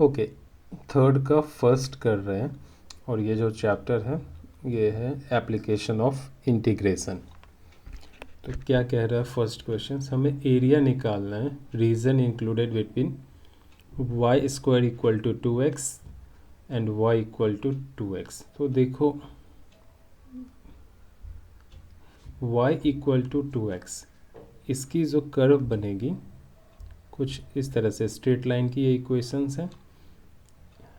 Okay, third का first कर रहे हैं और ये जो चैप्टर है ये है एप्लीकेशन ऑफ इंटीग्रेशन। तो क्या कह रहा है फर्स्ट क्वेश्चन, हमें एरिया निकालना है region included between y square equal to 2x and y equal to 2x। तो देखो y इक्वल टू 2x, इसकी जो कर्व बनेगी कुछ इस तरह से, स्ट्रेट लाइन की ये इक्वेशंस है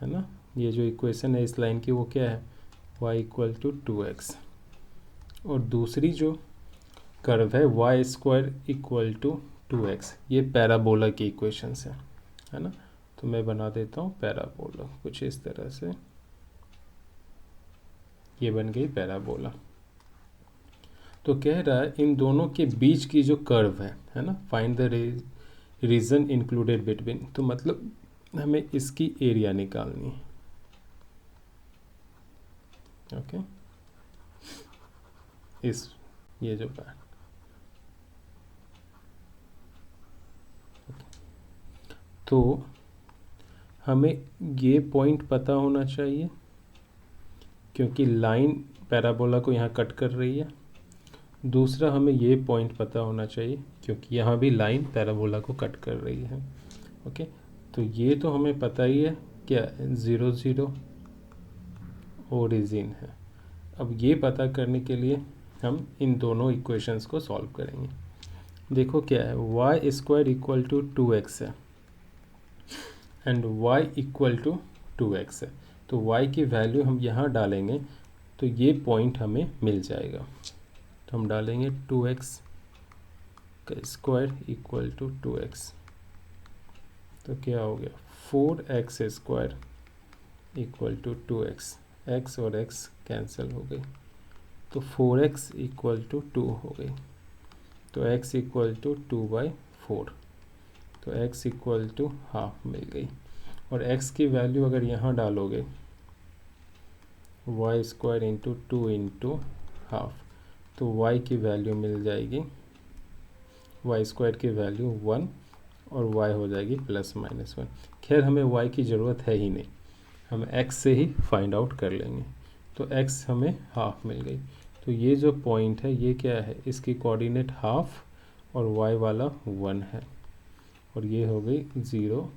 ना, ये जो इक्वेशन है इस लाइन की वो क्या है, y इक्वल टू 2x। और दूसरी जो कर्व है y square equal to 2x, ये पैराबोला की इक्वेशंस है ना। तो मैं बना देता हूँ पैराबोला कुछ इस तरह से, ये बन गई पैराबोला। तो कह रहा है इन दोनों के बीच की जो कर्व है ना, find the region included between, तो मतलब हमें इसकी एरिया निकालनी है। ओके, इस ये जो पैर तो हमें ये पॉइंट पता होना चाहिए क्योंकि लाइन पैराबोला को यहाँ कट कर रही है। दूसरा हमें ये पॉइंट पता होना चाहिए क्योंकि यहाँ भी लाइन पैराबोला को कट कर रही है। ओके, तो ये तो हमें पता ही है क्या, 0 0 ओरिजिन है। अब ये पता करने के लिए हम इन दोनों इक्वेशंस को सॉल्व करेंगे। देखो क्या है, y square equal to 2x है and y equal to 2x है। तो y की वैल्यू हम यहाँ डालेंगे तो ये पॉइंट हमें मिल जाएगा। तो हम डालेंगे 2x का स्क्वायर इक्वल टू 2x, तो क्या हो गया 4x square equal to 2x, x और x कैंसिल हो गई तो 4x इक्वल टू 2 हो गई। तो x इक्वल टू 2/4, तो x इक्वल टू हाफ मिल गई। और x की वैल्यू अगर यहाँ डालोगे y square into 2 into half, तो y की वैल्यू मिल जाएगी, वाई स्क्वायर की वैल्यू 1 और y हो जाएगी ±1। खैर हमें y की ज़रूरत है ही नहीं, हम x से ही फाइंड आउट कर लेंगे। तो x हमें हाफ मिल गई। तो ये जो पॉइंट है ये क्या है, इसकी कोऑर्डिनेट हाफ और y वाला 1 है और ये हो गई 0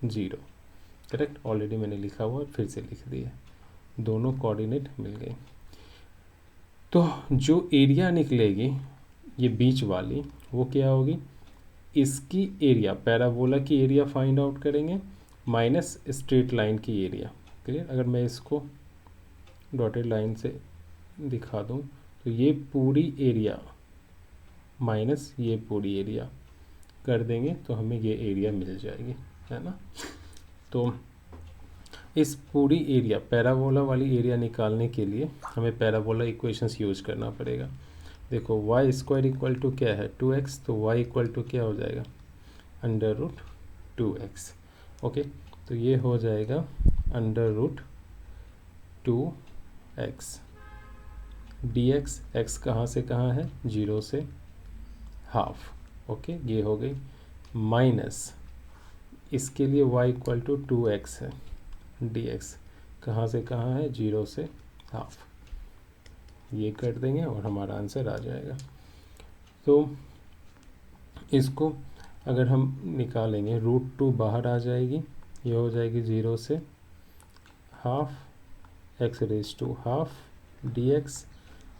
0। करेक्ट, ऑलरेडी मैंने लिखा हुआ फिर से लिख दिया, दोनों कोऑर्डिनेट मिल गई। तो जो एरिया निकलेगी ये बीच वाली वो क्या होगी, इसकी एरिया, पैराबोला की एरिया फाइंड आउट करेंगे माइनस स्ट्रेट लाइन की एरिया। क्लियर, अगर मैं इसको डॉटेड लाइन से दिखा दूं तो ये पूरी एरिया माइनस ये पूरी एरिया कर देंगे तो हमें ये एरिया मिल जाएगी, है ना। तो इस पूरी एरिया, पैराबोला वाली एरिया निकालने के लिए हमें पैराबोला इक्वेशंस यूज करना पड़ेगा। देखो वाई स्क्वायर इक्वल टू क्या है 2x, तो y इक्वल टू क्या हो जाएगा √2x। ओके, तो ये हो जाएगा √2x dx, x कहाँ से कहाँ है 0 से हाफ। ओके, ये हो गई माइनस, इसके लिए y इक्वल टू 2x है, dx कहाँ से कहाँ है 0 से हाफ, ये कर देंगे और हमारा आंसर आ जाएगा। तो इसको अगर हम निकालेंगे √2 बाहर आ जाएगी, ये हो जाएगी 0 से हाफ x⁻², dx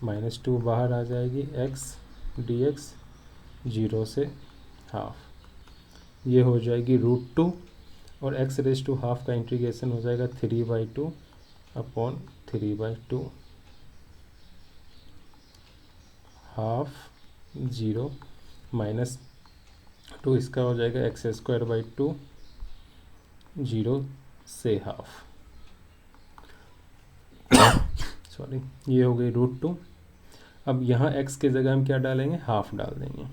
-2 बाहर आ जाएगी, x dx 0 से हाफ, ये हो जाएगी √2 और x⁻² का इंटीग्रेशन हो जाएगा 3/2 अपॉन 3/2, हाफ 0 -2 इसका हो जाएगा x²/2 0 से हाफ, सॉरी, ये हो गई √2। अब यहाँ x के जगह हम क्या डालेंगे, हाफ डाल देंगे,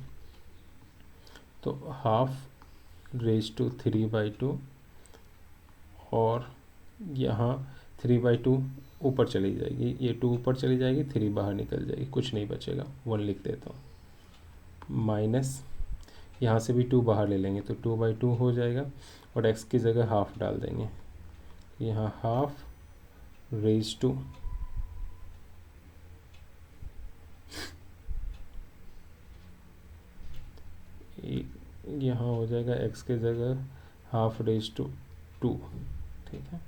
तो ½ 3/2 और यहाँ 3/2 ऊपर चली जाएगी, ये 2 ऊपर चली जाएगी, 3 बाहर निकल जाएगी, कुछ नहीं बचेगा, 1 लिख देता हूँ, माइनस यहाँ से भी 2 बाहर ले लेंगे तो 2/2 हो जाएगा और x की जगह हाफ डाल देंगे। यहाँ हाफ रेज टू यहाँ हो जाएगा x की जगह हाफ रेज टू 2, ठीक है,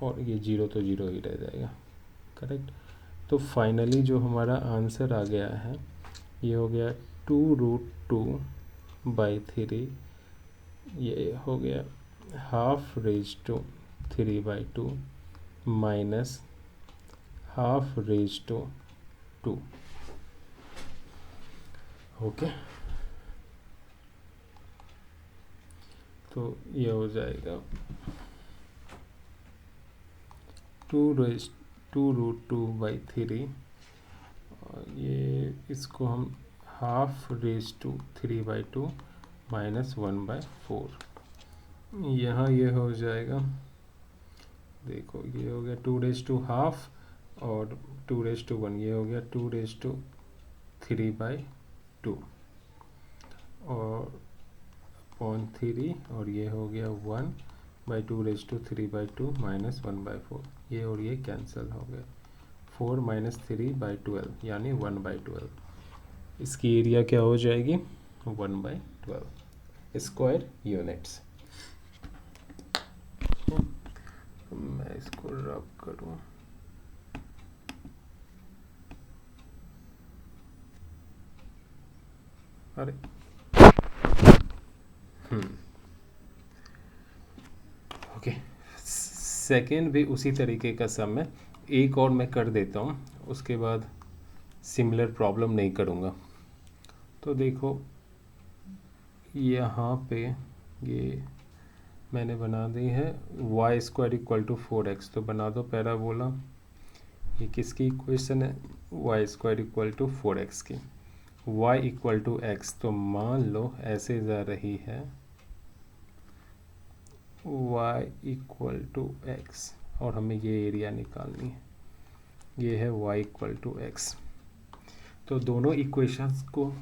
और ये 0 तो 0 ही रह जाएगा, करेक्ट। तो फाइनली जो हमारा आंसर आ गया है ये हो गया 2√2/3, ये हो गया half raise to 3/2 minus half raise to 2। Okay, तो ये हो जाएगा 2√2/3, और ये इसको हम हाफ रेज टू 3/2 माइनस 1/4, यहाँ ये हो जाएगा, देखो ये हो गया 2√2 और 2√1, ये हो गया 2√3/2 और 0.3, और ये हो गया 1/2√3/2 माइनस 1/4, ये और ये कैंसिल हो गए, 4 माइनस 3/12 यानी 1/12। इसकी एरिया क्या हो जाएगी 1/12 स्क्वायर यूनिट्स। मैं इसको रब करूँ, अरे ओके, सेकेंड भी उसी तरीके का सम है, एक और मैं कर देता हूँ, उसके बाद सिमिलर प्रॉब्लम नहीं करूँगा। तो देखो यहाँ पे ये मैंने बना दी है y² = 4x, तो बना दो पैराबोला। ये किसकी इक्वेशन है, y² = 4x की। y = x, तो मान लो ऐसे जा रही है y = x, और हमें ये एरिया निकालनी है, ये है y = x। तो दोनों इक्वेशंस को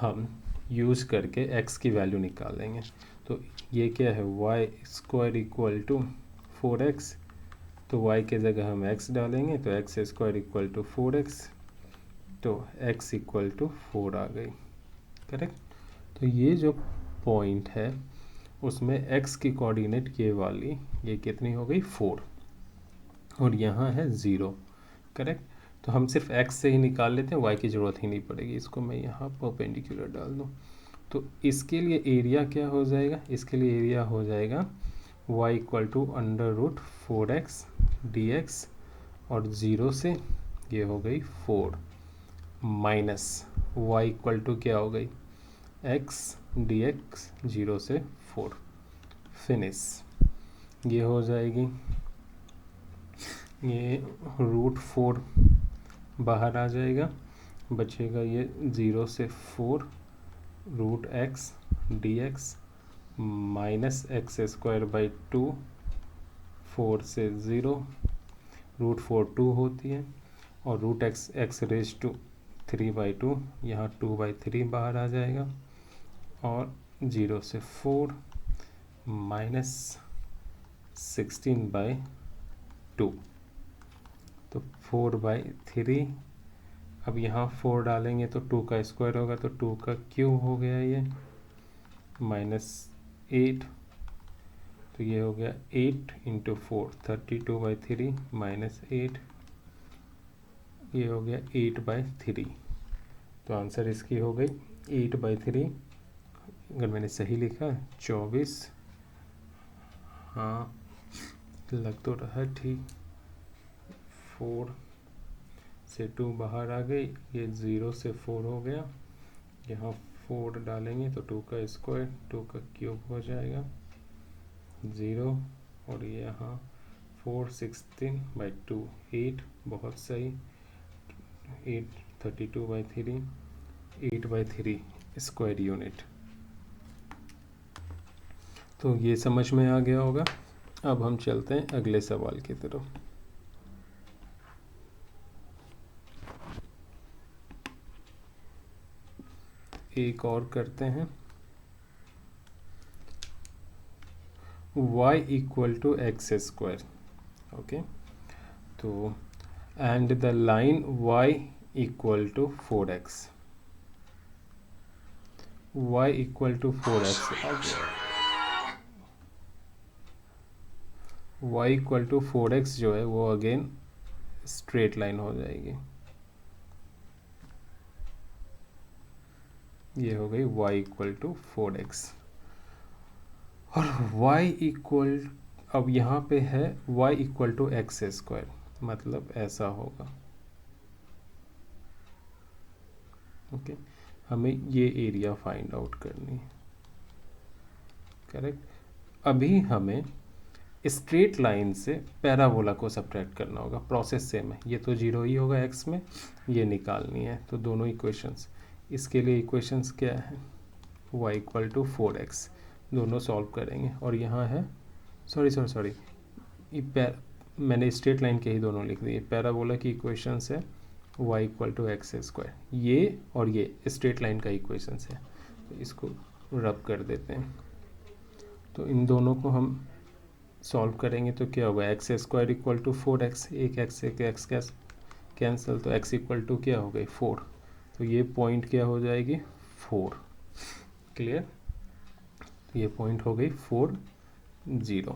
हम यूज़ करके x की वैल्यू निकालेंगे। तो ये क्या है, y² = 4x, तो y के जगह हम x डालेंगे, तो x² = 4x, तो x = 4 आ गई, करेक्ट। तो ये जो पॉइंट है उसमें x की कोऑर्डिनेट ये वाली, ये कितनी हो गई 4, और यहाँ है 0, करेक्ट। तो हम सिर्फ x से ही निकाल लेते हैं, y की ज़रूरत ही नहीं पड़ेगी। इसको मैं यहाँ परपेंडिकुलर डाल दूँ, तो इसके लिए एरिया क्या हो जाएगा, इसके लिए एरिया हो जाएगा y = √4x dx, और 0 से ये हो गई 4 माइनस y = क्या हो गई x dx, 0 से 4, फिनिश। ये हो जाएगी, ये √4 बाहर आ जाएगा, बचेगा ये 0 से 4 √x dx माइनस x² / 2, 4 से 0, √4 2 होती है, और x³ 3/2, यहाँ 2/3 बाहर आ जाएगा, और 0 से 4 माइनस 16/2, तो 4/3। अब यहाँ 4 डालेंगे तो 2 का स्क्वायर होगा, तो 2 का क्यूब हो गया ये, -8, तो ये हो गया 8 × 4 32/3 -8, ये हो गया 8/3। तो आंसर इसकी हो गई 8/3, अगर मैंने सही लिखा 24, हाँ लग तो रहा है ठीक। 4 से 2 बाहर आ गई, ये 0 से 4 हो गया, यहाँ 4 डालेंगे तो 2 का स्क्वायर, 2 का क्यूब हो जाएगा 0, और यहाँ 4 16/2 8, बहुत सही, 8 32/3, 8/3 स्क्वायर यूनिट। तो ये समझ में आ गया होगा। अब हम चलते हैं अगले सवाल की तरफ। एक और करते हैं। y equal to x square, okay. तो and the line y equal to 4x, y equal to 4x, y equal to 4x जो है वो अगेन स्ट्रेट लाइन हो जाएगी। ये हो गई y इक्वल टू 4x, और y इक्वल, अब यहाँ पे है y equal to x square, मतलब ऐसा होगा, ओके। हमें ये एरिया फाइंड आउट करनी है, करेक्ट। अभी हमें स्ट्रेट लाइन से पैराबोला को सब्ट्रैक्ट करना होगा, प्रोसेस सेम है, ये तो जीरो ही होगा x में, ये निकालनी है। तो दोनों इक्वेशंस, इसके लिए इक्वेशंस क्या है, y इक्वल टू 4x, दोनों सॉल्व करेंगे। और यहाँ है, सॉरी ये मैंने स्ट्रेट लाइन के ही दोनों लिख दिए। पैराबोला की इक्वेशंस है y equal to x square, ये और ये स्ट्रेट लाइन का इक्वेशंस है, तो इसको रब कर देते हैं। तो इन दोनों को हम सॉल्व करेंगे तो क्या होगा, x square equal to 4x, एक एक्स कैंसिल, तो x इक्वल टू क्या हो गई 4, तो ये पॉइंट क्या हो जाएगी 4, क्लियर। तो ये पॉइंट हो गई 4 0।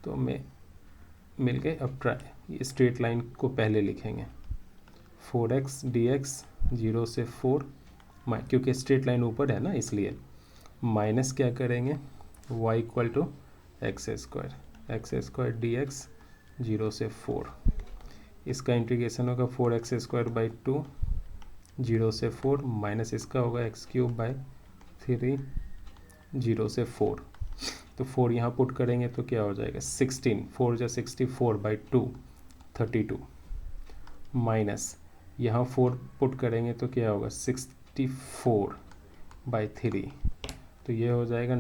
तो मैं मिल गए। अब ट्राई, ये स्ट्रेट लाइन को पहले लिखेंगे, 4x dx 0 से 4, क्योंकि स्ट्रेट लाइन ऊपर है ना इसलिए, माइनस क्या करेंगे y equal to x square dx 0 से 4, इसका इंटीग्रेशन होगा 4x स्क्वायर बाई 2, 0 से 4, माइनस इसका होगा x क्यूब बाई 3, 0 से 4। तो 4 यहाँ पुट करेंगे तो क्या हो जाएगा 16, 4 जा 64 बाई 2 32, माइनस यहाँ 4 पुट करेंगे तो क्या होगा 64 बाई 3, तो ये हो जाएगा,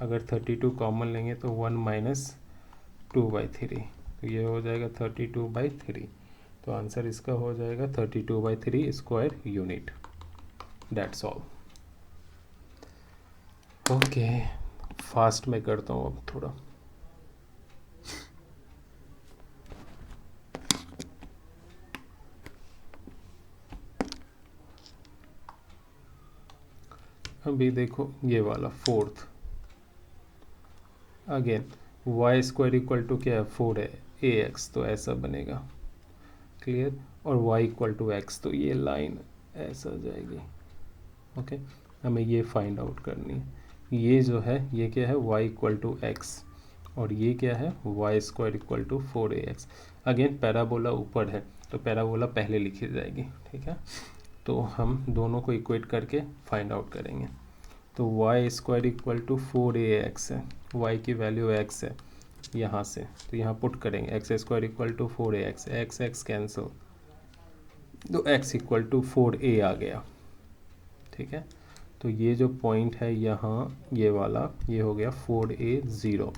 अगर 32 कॉमन लेंगे तो 1 माइनस 2 बाई 3, तो ये हो जाएगा 32 बाई 3। तो आंसर इसका हो जाएगा 32 by 3 square unit, that's all. Okay, fast में करता हूँ अब थोड़ा। अभी देखो ये वाला fourth, again y square equal to क्या है 4 है ए एक्स, तो ऐसा बनेगा, क्लियर। और y इक्वल टू एक्स, तो ये लाइन ऐसा जाएगी, ओके। हमें ये फाइंड आउट करनी है, ये जो है ये क्या है y इक्वल टू एक्स, और ये क्या है y square equal to 4ax। Again parabola ऊपर है तो पैराबोला पहले लिखी जाएगी, ठीक है। तो हम दोनों को इक्वेट करके फाइंड आउट करेंगे। तो Y square equal to 4ax है, y की वैल्यू x है यहाँ से, तो यहाँ पुट करेंगे x square equal to 4ax, x cancel, तो x इक्वल टू 4a आ गया, ठीक है। तो ये जो पॉइंट है यहाँ ये वाला, ये हो गया 4a 0,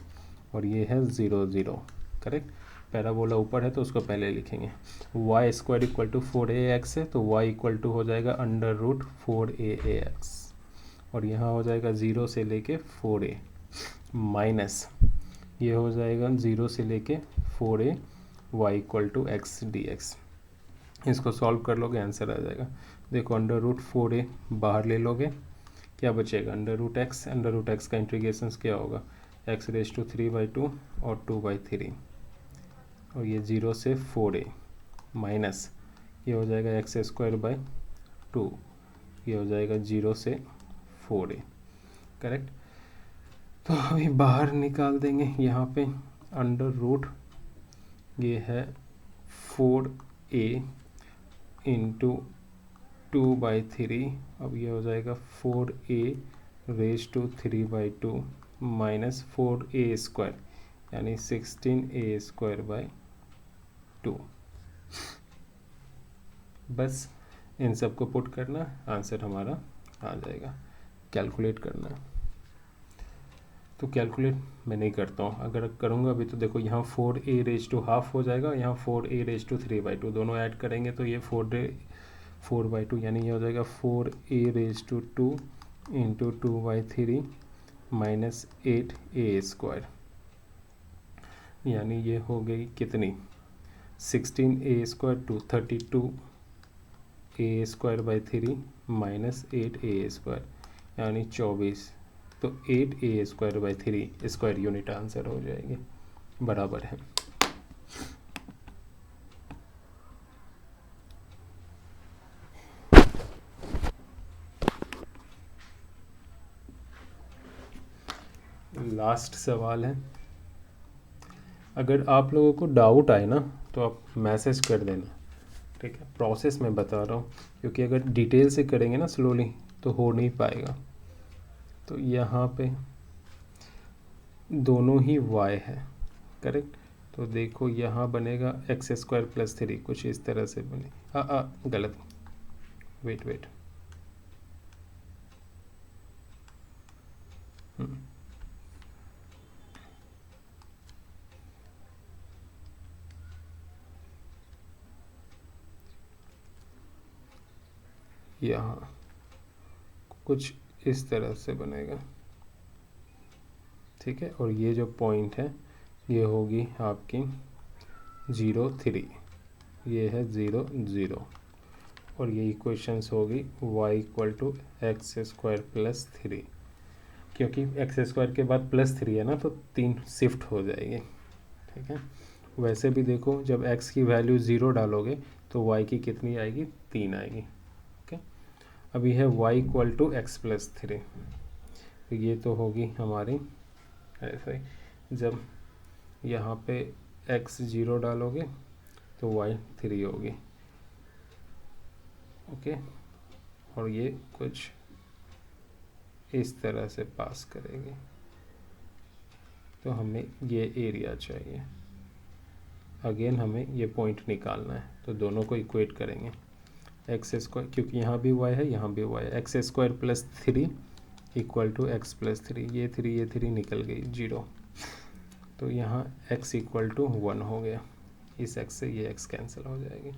और ये है 0 0, करेक्ट। पैराबोला ऊपर है तो उसको पहले लिखेंगे। Y square equal to 4ax है, तो y इक्वल टू हो जाएगा अंडर रूट 4aax, और यहाँ हो जाएगा 0 से लेके 4a, माइनस ये हो जाएगा 0 से लेके 4a y equal to x d x. इसको सॉल्व कर लोगे आंसर आ जाएगा। देखो अंडर रूट 4a बाहर ले लोगे, क्या बचेगा अंडर रूट एक्स का इंटीग्रेशन क्या होगा x रेज टू 3/2 और 2/3, और ये 0 से 4a, माइनस ये हो जाएगा एक्स स्क्वायर बाई 2, ये हो जाएगा 0 से 4a, करेक्ट। तो अभी बाहर निकाल देंगे, यहाँ पे अंडर रूट ये है 4a इंटू 2/3, अब ये हो जाएगा 4a raise to 3/2 minus 4a square, यानी 16a स्क्वायर बाई 2। बस इन सब को पुट करना, आंसर हमारा आ जाएगा। कैलकुलेट करना है तो कैलकुलेट मैं नहीं करता हूँ, अगर करूँगा अभी तो देखो यहाँ 4a रेज टू हाफ हो जाएगा, यहाँ 4a रेज टू 3/2, दोनों ऐड करेंगे तो ये 4/2, यानी ये हो जाएगा 4a raise to 2 into 2/3 minus 8a², यानी ये हो गई कितनी 16a² to 32a² minus 8a², यानी 24। तो 8a² 3 यूनिट आंसर हो जाएगी, बराबर है। लास्ट सवाल है। अगर आप लोगों को डाउट आए ना तो आप मैसेज कर देना, ठीक है। प्रोसेस में बता रहा हूँ, क्योंकि अगर डिटेल से करेंगे ना स्लोली तो हो नहीं पाएगा। तो यहाँ पे दोनों ही y है, करेक्ट। तो देखो यहाँ बनेगा x² + 3, कुछ इस तरह से बने। गलत, वेट यहाँ कुछ इस तरह से बनेगा, ठीक है। और ये जो पॉइंट है ये होगी आपकी 0 3, ये है 0 0, और ये इक्वेशंस होगी y = x² + 3, क्योंकि x² के बाद +3 है ना, तो 3 शिफ्ट हो जाएगी, ठीक है। वैसे भी देखो जब x की वैल्यू 0 डालोगे तो y की कितनी आएगी, 3 आएगी, ओके। अभी है y = x + 3, तो ये तो होगी हमारी ऐसे, जब यहाँ पे x 0 डालोगे तो y 3 होगी, ओके। और ये कुछ इस तरह से पास करेगी, तो हमें ये एरिया चाहिए। अगेन हमें ये पॉइंट निकालना है, तो दोनों को इक्वेट करेंगे। x², क्योंकि यहाँ भी y है यहाँ भी y है, x² + 3 = x + 3, ये 3 निकल गई 0, तो यहाँ x = 1 हो गया। इस x से ये x कैंसिल हो जाएगी,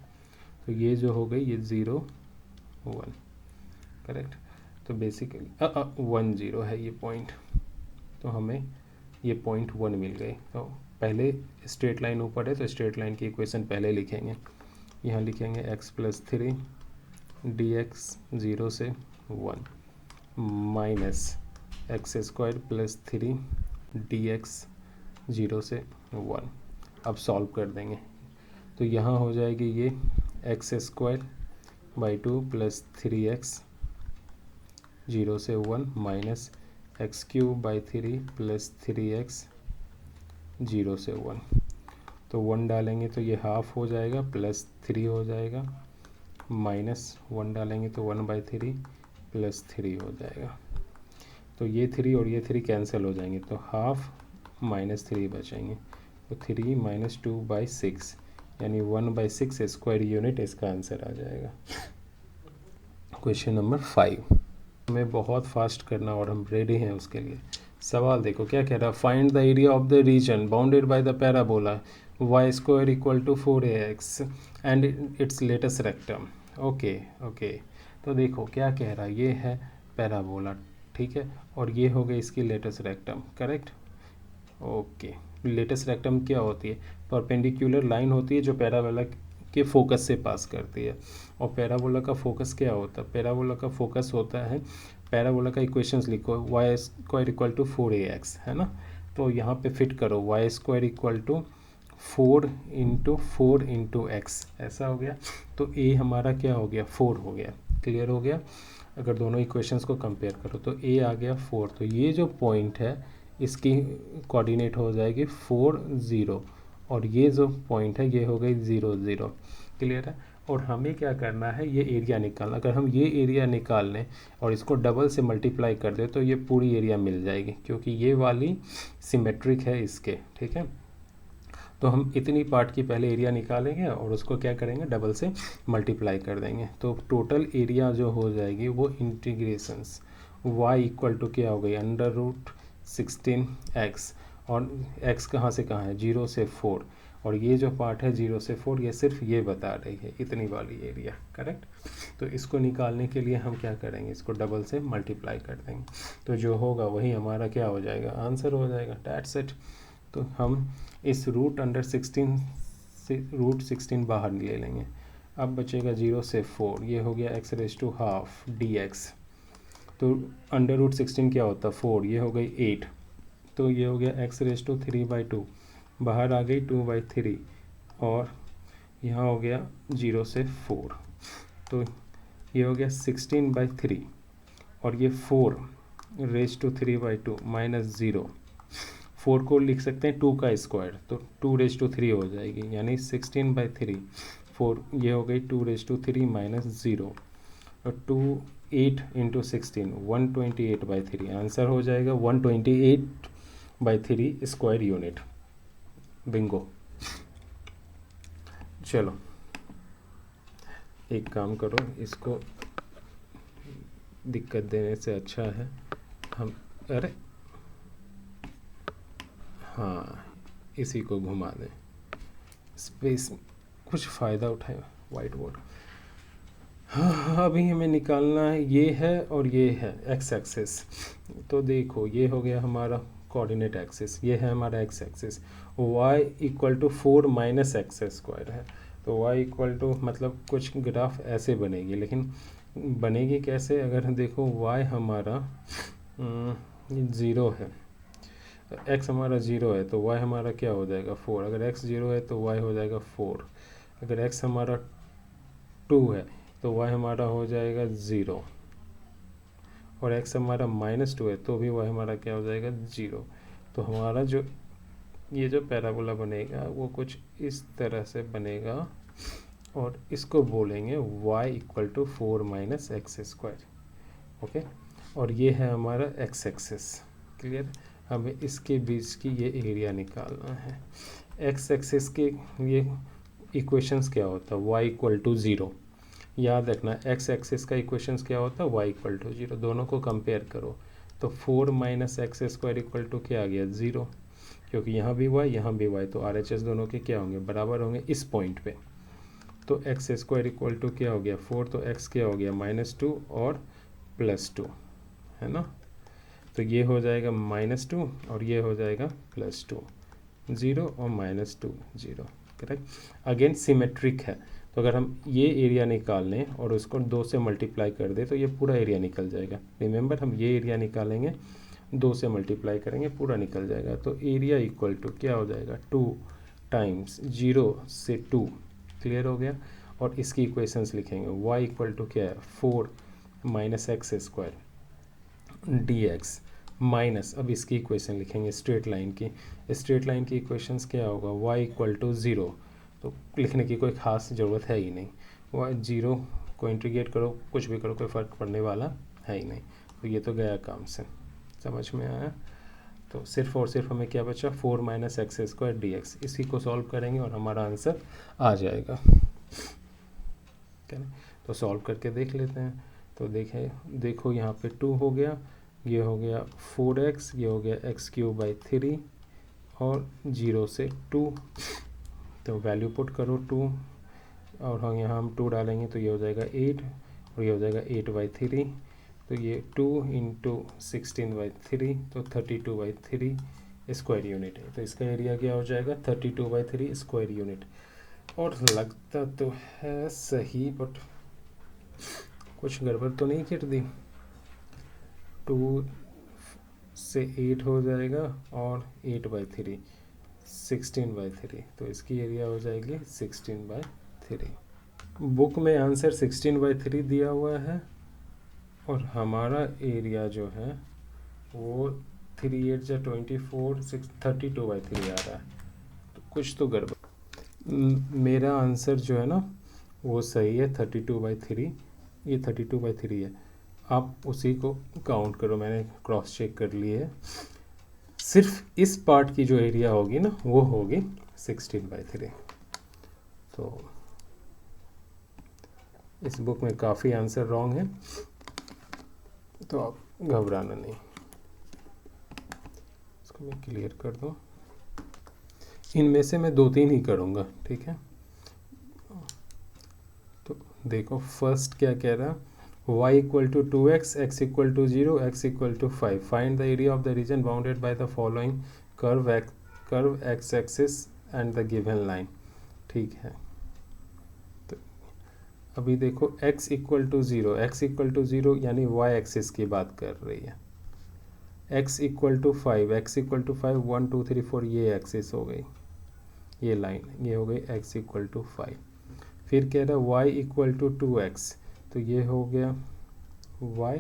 तो ये जो हो गई ये 0 1, करेक्ट। तो बेसिकली 1 0 है ये पॉइंट, तो हमें ये पॉइंट 1 मिल गई। तो पहले स्ट्रेट लाइन ऊपर है तो स्ट्रेट लाइन की इक्वेशन पहले लिखेंगे। यहाँ लिखेंगे x + 3 dx 0 से 1 माइनस x² + 3 dx 0 से 1। अब सॉल्व कर देंगे, तो यहाँ हो जाएगी ये x² / 2 + 3x 0 से 1 माइनस x³ / 3 + 3x 0 से 1। तो 1 डालेंगे तो ये हाफ हो जाएगा, +3 हो जाएगा, माइनस 1 डालेंगे तो 1/3 +3 हो जाएगा। तो ये 3 और ये 3 कैंसिल हो जाएंगे, तो हाफ -3 बचेंगे, तो 3 - 2/6, यानी 1/6 स्क्वायर यूनिट इसका आंसर आ जाएगा। क्वेश्चन नंबर 5 हमें बहुत फास्ट करना और हम रेडी हैं उसके लिए। सवाल देखो क्या कह रहा है, find the area of the region bounded by the parabola y² = 4ax and it's latus rectum. Okay, तो देखो क्या कह रहा है, ये है पैराबोला, ठीक है, और ये हो गई इसकी latus rectum, correct. Okay, latus rectum क्या होती है, परपेंडिकुलर लाइन होती है जो पैराबोला के फोकस से पास करती है। और पैराबोला का फोकस क्या होता है, पैराबोला का फोकस होता है, पैराबोला का इक्वेशंस लिखो y² = 4ax, है ना। तो यहाँ पे फिट करो y² = 4 × 4 × x, ऐसा हो गया। तो a हमारा क्या हो गया, 4 हो गया, क्लियर हो गया। अगर दोनों इक्वेशंस को कंपेयर करो तो a आ गया 4, तो ये जो पॉइंट है इसकी कोऑर्डिनेट हो जाएगी 4 0, और ये जो पॉइंट है ये हो गई 0 0, क्लियर है। और हमें क्या करना है, ये एरिया निकालना। अगर हम ये एरिया निकाल लें और इसको डबल से मल्टीप्लाई कर दें तो ये पूरी एरिया मिल जाएगी, क्योंकि ये वाली सिमेट्रिक है इसके, ठीक है। तो हम इतनी पार्ट की पहले एरिया निकालेंगे और उसको क्या करेंगे, डबल से मल्टीप्लाई कर देंगे, तो टोटल एरिया जो हो जाएगी वो इंटीग्रेशंस y = क्या हो गई, √16x, और x कहाँ से कहाँ है, 0 से 4, और ये जो पार्ट है 0 से 4 ये सिर्फ ये बता रही है इतनी वाली एरिया, करेक्ट। तो इसको निकालने के लिए हम क्या करेंगे, इसको डबल से मल्टीप्लाई कर देंगे, तो जो होगा वही हमारा क्या हो जाएगा, आंसर हो जाएगा, दैट्स इट। तो हम इस रूट सिक्सटीन बाहर ले लेंगे। अब बचेगा 0 से 4, ये हो गया x raise to half dx। तो अंडर रूट 16 क्या होता है 4, ये हो गई 8, तो ये हो गया x रेज टू 3/2, बाहर आ गई 2/3, और यहाँ हो गया 0 से 4, तो ये हो गया 16/3, और ये 4 रेज टू 3/2 माइनस 0, 4 को लिख सकते हैं 2 का स्क्वायर, तो 2 रेज टू 3 हो जाएगी, यानी 16/3, 4 ये हो गई 2 रेज टू 3 माइनस 0, और 2 8 इंटू 16 128/3, आंसर हो जाएगा 128/3 स्क्वायर यूनिट। बिंगो। चलो एक काम करो, इसको दिक्कत देने से अच्छा है हम, अरे हाँ इसी को घुमा दें, स्पेस कुछ फ़ायदा उठाए वाइट बोर्ड। हाँ अभी हमें निकालना है, ये है और ये है एक्स एक्सिस। तो देखो ये हो गया हमारा कोऑर्डिनेट एक्सिस, ये है हमारा x axis, y equal to 4 minus x square है। तो y इक्वल टू मतलब कुछ ग्राफ ऐसे बनेगी, लेकिन बनेगी कैसे, अगर देखो y हमारा 0 है, x हमारा 0 है, तो y हमारा क्या हो जाएगा 4, अगर x 0 है तो y हो जाएगा 4, अगर x हमारा 2 है तो y हमारा हो जाएगा 0, और x हमारा -2 है तो भी y हमारा क्या हो जाएगा 0। तो हमारा जो ये जो पैराबोला बनेगा वो कुछ इस तरह से बनेगा, और इसको बोलेंगे y equal to 4 minus x square, okay. और ये है हमारा x एक्सिस, क्लियर। हमें इसके बीच की ये एरिया निकालना है। x एक्सिस के ये इक्वेशंस क्या होता है, y इक्वल टू 0, याद रखना x एक्सिस का इक्वेशंस क्या होता है, y इक्वल टू 0, दोनों को कंपेयर करो। तो 4 minus x square equal to क्या आ गया 0, क्योंकि यहाँ भी y यहाँ भी y, तो RHS दोनों के क्या होंगे, बराबर होंगे इस पॉइंट पे। तो एक्स स्क्वायर इक्वल टू क्या हो गया 4, तो x क्या हो गया -2 और +2, है ना। तो ये हो जाएगा -2 और ये हो जाएगा +2, 0 और -2 0, करेक्ट। अगेन सिमेट्रिक है, तो अगर हम ये एरिया निकाल लें और उसको 2 से मल्टीप्लाई कर दें तो ये पूरा एरिया निकल जाएगा। रिमेंबर हम ये एरिया निकालेंगे, 2 से मल्टीप्लाई करेंगे, पूरा निकल जाएगा। तो एरिया इक्वल टू क्या हो जाएगा 2 टाइम्स 0 से 2, क्लियर हो गया। और इसकी इक्वेशंस लिखेंगे, y इक्वल टू क्या है 4 minus x square dx minus, अब इसकी इक्वेशन लिखेंगे स्ट्रेट लाइन की। स्ट्रेट लाइन की इक्वेशंस क्या होगा, y इक्वल टू 0, तो लिखने की कोई ख़ास ज़रूरत है ही नहीं, वह 0 को इंटीग्रेट करो, कुछ भी करो, कोई फ़र्क पड़ने वाला है ही नहीं। तो ये तो गया काम से, समझ में आया। तो सिर्फ और सिर्फ हमें क्या बचा 4 माइनस एक्स स्क्वायर dx, इसी को सॉल्व करेंगे और हमारा आंसर आ जाएगा। तो सॉल्व करके देख लेते हैं। तो देखो यहाँ पे 2 हो गया, ये हो गया 4x, ये हो गया x³/3 और 0 से 2, तो वैल्यू पुट करो 2, और हम यहाँ 2 डालेंगे तो ये हो जाएगा 8 और ये हो जाएगा 8/3, तो ये 2 इंटू 16/3, तो 32/3 स्क्वायर यूनिट है। तो इसका एरिया क्या हो जाएगा 32/3 स्क्वायर यूनिट। और लगता तो है सही, बट कुछ गड़बड़ तो नहीं कर दी। 2 से 8 हो जाएगा और 8/3 16/3, तो इसकी एरिया हो जाएगी 16/3। बुक में आंसर 16/3 दिया हुआ है और हमारा एरिया जो है वो 3 8 जा 24 32/3 आ रहा है, तो कुछ तो गड़बड़। मेरा आंसर जो है ना वो सही है 32/3, ये 32/3 है। आप उसी को काउंट करो, मैंने क्रॉस चेक कर लिए है। सिर्फ इस पार्ट की जो एरिया होगी ना वो होगी 16/3। तो इस बुक में काफ़ी आंसर रॉन्ग है, तो आप घबराना नहीं। इसको मैं क्लियर कर दूँ। इनमें से मैं 2-3 ही करूँगा, ठीक है। तो देखो फर्स्ट क्या कह रहा है, y equal to 2x, x equal to 0, x equal to 5, find the area of the region bounded by the following curve x axis and the given line, ठीक है। तो अभी देखो x equal to 0, x equal to 0 यानी y axis की बात कर रही है। x equal to 5, x equal to 5, 1 2 3 4 ये एक्सिस हो गई, ये लाइन, ये हो गई x इक्वल टू 5। फिर कह रहा है y इक्वल टू 2x, तो ये हो गया y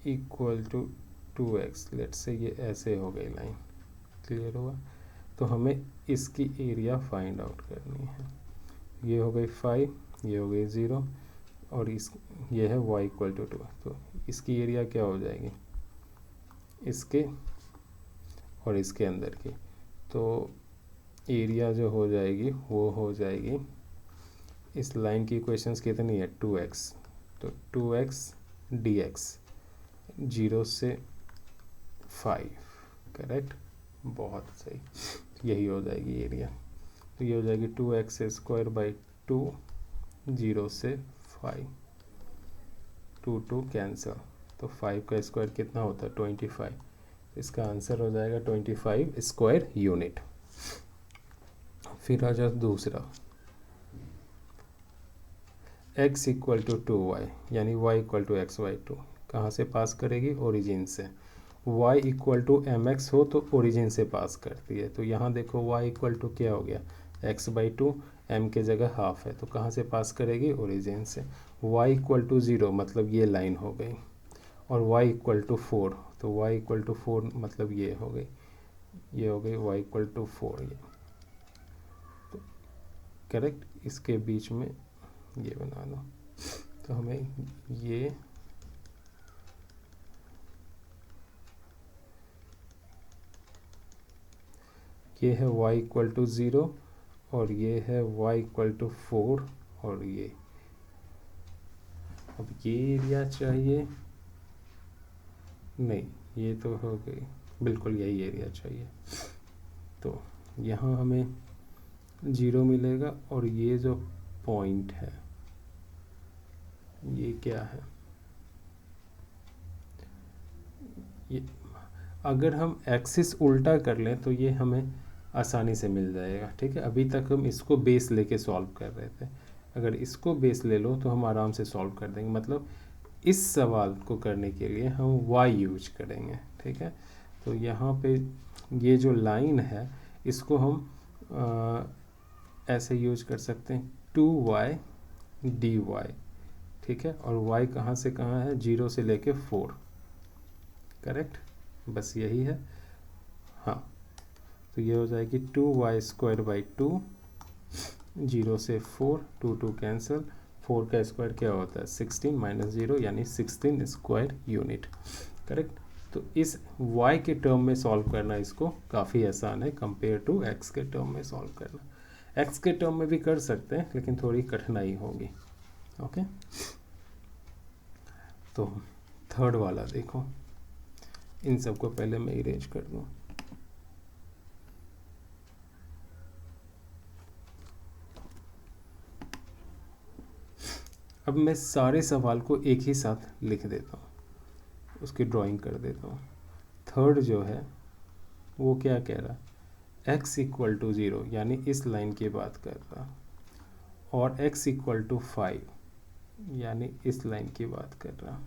equal to 2x, let's say ये ऐसे हो गई लाइन, क्लियर हुआ। तो हमें इसकी एरिया फाइंड आउट करनी है। ये हो गई 5, ये हो गई 0 और ये है y इक्वल टू 2, तो इसकी एरिया क्या हो जाएगी, इसके और इसके अंदर की। तो एरिया जो हो जाएगी वो हो जाएगी, इस लाइन की इक्वेशंस कितनी है 2x, तो 2x dx 0 से 5, करेक्ट, बहुत सही, यही हो जाएगी एरिया। तो ये हो जाएगी 2x स्क्वायर बाई 2, 0 से 5, 2 2 कैंसिल, तो 5 का स्क्वायर कितना होता है 25, इसका आंसर हो जाएगा 25 स्क्वायर यूनिट। फिर आ जाए दूसरा, x इक्वल टू 2y यानी y इक्वल टू x/2, कहाँ से पास करेगी, ओरिजिन से। y इक्वल टू mx हो तो ओरिजिन से पास करती है, तो यहाँ देखो y इक्वल टू क्या हो गया x/2, m के जगह हाफ है, तो कहाँ से पास करेगी, ओरिजिन से। y इक्वल टू 0 मतलब ये लाइन हो गई, और y इक्वल टू 4, तो y इक्वल टू 4 मतलब ये हो गई, ये हो गई y इक्वल टू 4, ये तो करेक्ट, इसके बीच में ये बना लो। तो हमें ये है y इक्वल टू 0 और ये है y इक्वल टू 4, और ये अब ये एरिया चाहिए, नहीं ये तो हो गई, बिल्कुल यही एरिया चाहिए। तो यहाँ हमें 0 मिलेगा और ये जो पॉइंट है ये क्या है, ये अगर हम एक्सिस उल्टा कर लें तो ये हमें आसानी से मिल जाएगा, ठीक है। अभी तक हम इसको बेस लेके सॉल्व कर रहे थे, अगर इसको बेस ले लो तो हम आराम से सॉल्व कर देंगे। मतलब इस सवाल को करने के लिए हम y यूज करेंगे, ठीक है। तो यहाँ पे ये जो लाइन है इसको हम ऐसे यूज कर सकते हैं 2y dy, ठीक है। और y कहाँ से कहाँ है, 0 से लेके 4, करेक्ट, बस यही है। हाँ, तो ये हो जाएगी 2y स्क्वायर बाई 2, 0 से 4, 2 2 कैंसिल, 4 का स्क्वायर क्या होता है 16 माइनस 0 यानी 16 स्क्वायर यूनिट, करेक्ट। तो इस y के टर्म में सॉल्व करना इसको काफ़ी आसान है कंपेयर टू x के टर्म में सॉल्व करना। x के टर्म में भी कर सकते हैं लेकिन थोड़ी कठिनाई होगी, ओके। तो थर्ड वाला देखो, इन सबको पहले मैं इरेज कर दूँ। अब मैं सारे सवाल को एक ही साथ लिख देता हूँ, उसकी ड्राइंग कर देता हूँ। थर्ड जो है वो क्या कह रहा, x इक्वल टू 0 यानी इस लाइन की बात कर रहा, और x इक्वल टू 5 यानी इस लाइन की बात कर रहा।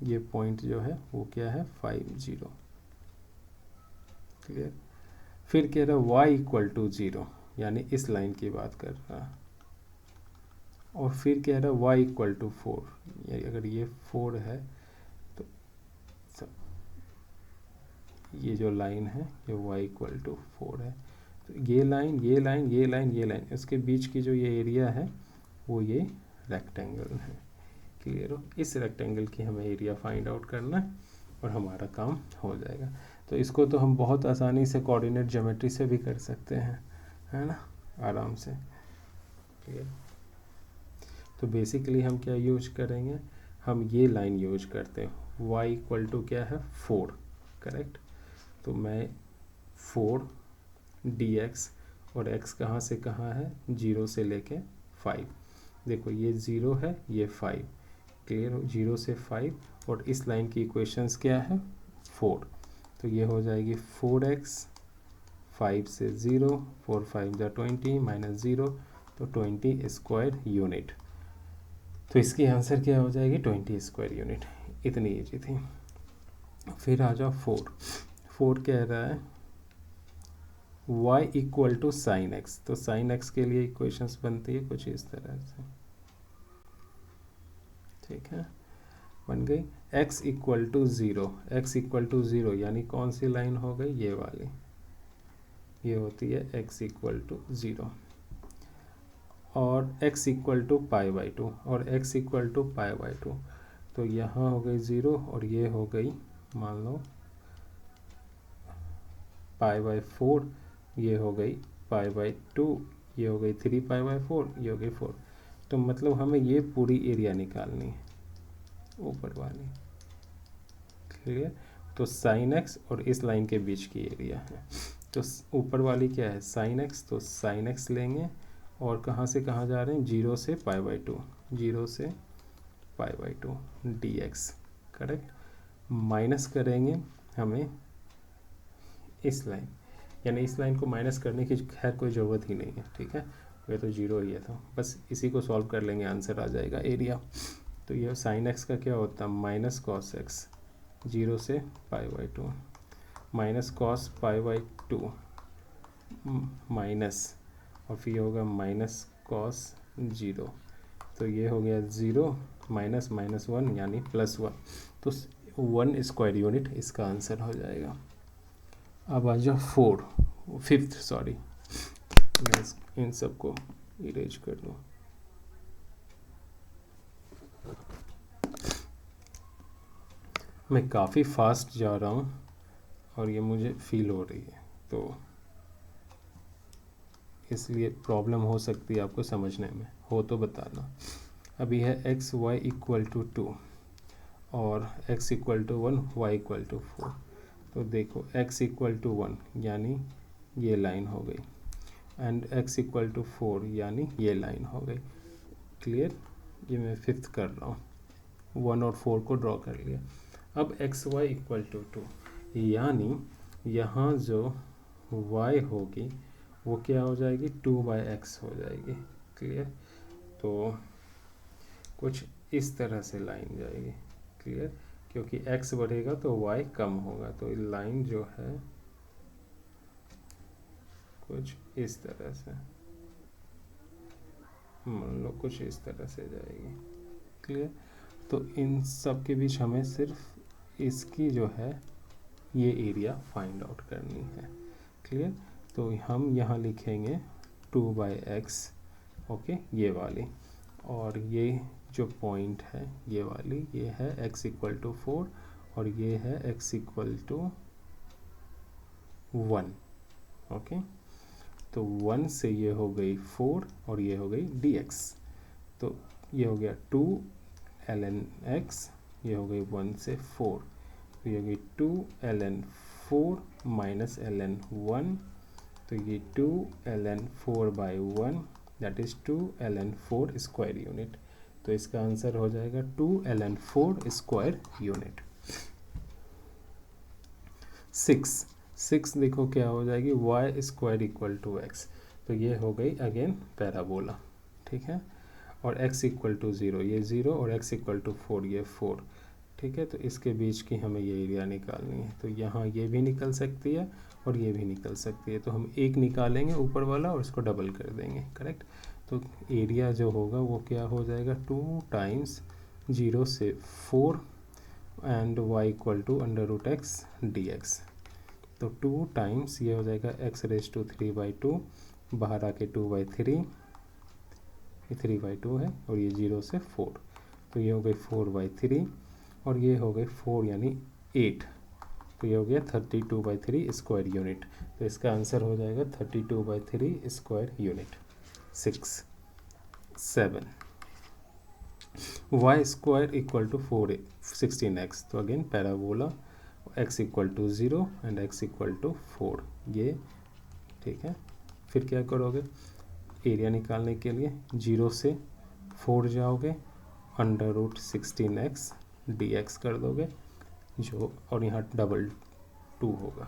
ये पॉइंट जो है वो क्या है 5 0, क्लियर। फिर कह रहा y इक्वल टू 0 यानी इस लाइन की बात कर रहा, और फिर कह रहा y इक्वल टू 4, अगर ये 4 है तो ये जो लाइन है ये y इक्वल टू 4 है। तो ये लाइन, ये लाइन, ये लाइन, ये लाइन, इसके बीच की जो ये एरिया है वो ये रेक्टेंगल है, क्लियर हो। इस रेक्टेंगल की हमें एरिया फाइंड आउट करना है और हमारा काम हो जाएगा। तो इसको तो हम बहुत आसानी से कोऑर्डिनेट ज्योमेट्री से भी कर सकते हैं, है ना, आराम से, क्लियर। तो बेसिकली हम क्या यूज करेंगे, हम ये लाइन यूज करते हैं, y इक्वल टू क्या है 4, करेक्ट। तो मैं 4 dx, और x कहाँ से कहाँ है, 0 से लेके 5। देखो ये 0 है, ये 5, क्लियर हो, 0 से 5, और इस लाइन की इक्वेशंस क्या है, 4। तो ये हो जाएगी 4x, 5 से 0, 4 5 जा 20 माइनस 0, तो 20 स्क्वायर यूनिट। तो इसकी आंसर क्या हो जाएगी, 20 स्क्वायर यूनिट। इतनी ईजी थी। फिर आ जाओ 4 कह रहा है y equal to sine x. तो साइन एक्स के लिए इक्वेशंस बनती है कुछ इस तरह से, ठीक है, बन गई x equal to 0, x equal to 0 यानी कौन सी लाइन हो गई, ये वाली, ये होती है x इक्वल टू 0, और x equal to pi by 2, और x equal to pi by 2, तो यहाँ हो गई 0, और ये हो गई मान लो पाई बाई 4, ये हो गई पाई बाई 2, ये हो गई 3 पाई बाई 4, ये हो गई 4। तो मतलब हमें ये पूरी एरिया निकालनी है, ऊपर वाली, क्लियर। तो साइन एक्स और इस लाइन के बीच की एरिया है, तो ऊपर वाली क्या है, साइन एक्स, तो साइन एक्स लेंगे, और कहाँ से कहाँ जा रहे हैं, 0 से पाई बाई 2, 0 से पाई by 2 D x, correct. Minus करेंगे हमें इस लाइन, यानी इस लाइन को माइनस करने की खैर कोई ज़रूरत ही नहीं है, ठीक है, ये तो 0 ही है, तो बस इसी को सॉल्व कर लेंगे, आंसर आ जाएगा एरिया। तो ये साइन एक्स का क्या होता है, माइनस कॉस एक्स, 0 से पाई by 2, minus cos pi by 2, minus, और फिर होगा माइनस कॉस 0, तो ये हो गया 0 माइनस माइनस 1 यानी +1, तो 1 स्क्वायर यूनिट इसका आंसर हो जाएगा। अब आ जाओ 5th, सॉरी मैं इन सबको इरेज कर दूँ। मैं काफ़ी फास्ट जा रहा हूँ और ये मुझे फील हो रही है, तो इसलिए प्रॉब्लम हो सकती है आपको समझने में, हो तो बताना। अभी है x y इक्वल टू 2 और x equal to 1, y equal to 4। तो देखो x इक्वल टू 1 यानी ये लाइन हो गई, एंड x इक्वल टू 4 यानी ये लाइन हो गई, क्लियर। ये मैं 5th कर रहा हूँ, 1 और 4 को ड्रॉ कर लिया। अब एक्स वाई इक्वल टू 2, यानी यहाँ जो y होगी वो क्या हो जाएगी, 2/x हो जाएगी, क्लियर। तो कुछ इस तरह से लाइन जाएगी, क्लियर, क्योंकि x बढ़ेगा तो y कम होगा, तो लाइन जो है कुछ इस तरह से, मान लो कुछ इस तरह से जाएगी, क्लियर। तो इन सब के बीच हमें सिर्फ इसकी जो है ये एरिया फाइंड आउट करनी है, क्लियर। तो हम यहाँ लिखेंगे 2/x, ओके, ये वाली, और ये जो पॉइंट है ये वाली, ये है x इक्वल टू 4 और ये है x इक्वल टू 1, ओके। तो 1 से ये हो गई 4 और ये हो गई dx, तो ये हो गया 2 ln x, ये हो गई 1 से 4, तो ये हो गई 2 ln 4 माइनस ln 1, तो ये 2 ln 4/1 that is 2 ln 4 square unit. तो इसका आंसर हो जाएगा 2 ln 4 स्क्वायर यूनिट। 6 देखो क्या हो जाएगी, y square equal to x, तो ये हो गई अगेन पैराबोला, ठीक है, और x इक्वल टू 0, ये 0, और x इक्वल टू 4, ये 4, ठीक है। तो इसके बीच की हमें ये एरिया निकालनी है, तो यहाँ ये भी निकल सकती है और ये भी निकल सकती है, तो हम एक निकालेंगे ऊपर वाला और इसको डबल कर देंगे, करेक्ट। तो एरिया जो होगा वो क्या हो जाएगा, 2 टाइम्स 0 से 4 and y equal to √x dx, तो 2 टाइम्स ये हो जाएगा x⁻³ 3/2, बाहर आके 2/3, ये 3/2 है, और ये 0 से 4, तो ये हो गई 4/3, और ये हो गई 4 यानी 8, तो ये हो गया 32/3 स्क्वायर यूनिट। तो इसका आंसर हो जाएगा 32/3 square unit. 7 y square equal to 16x, तो again parabola, x equal to 0 and x equal to 4, ये ठीक है। फिर क्या करोगे, एरिया निकालने के लिए 0 से 4 जाओगे, √16x dx कर दोगे जो, और यहाँ डबल 2 होगा,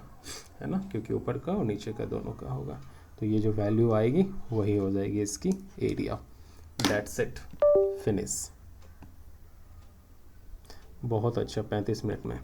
है ना, क्योंकि ऊपर का और नीचे का दोनों का होगा। तो ये जो वैल्यू आएगी वही हो जाएगी इसकी एरिया। That's it, finish. बहुत अच्छा, 35 मिनट में।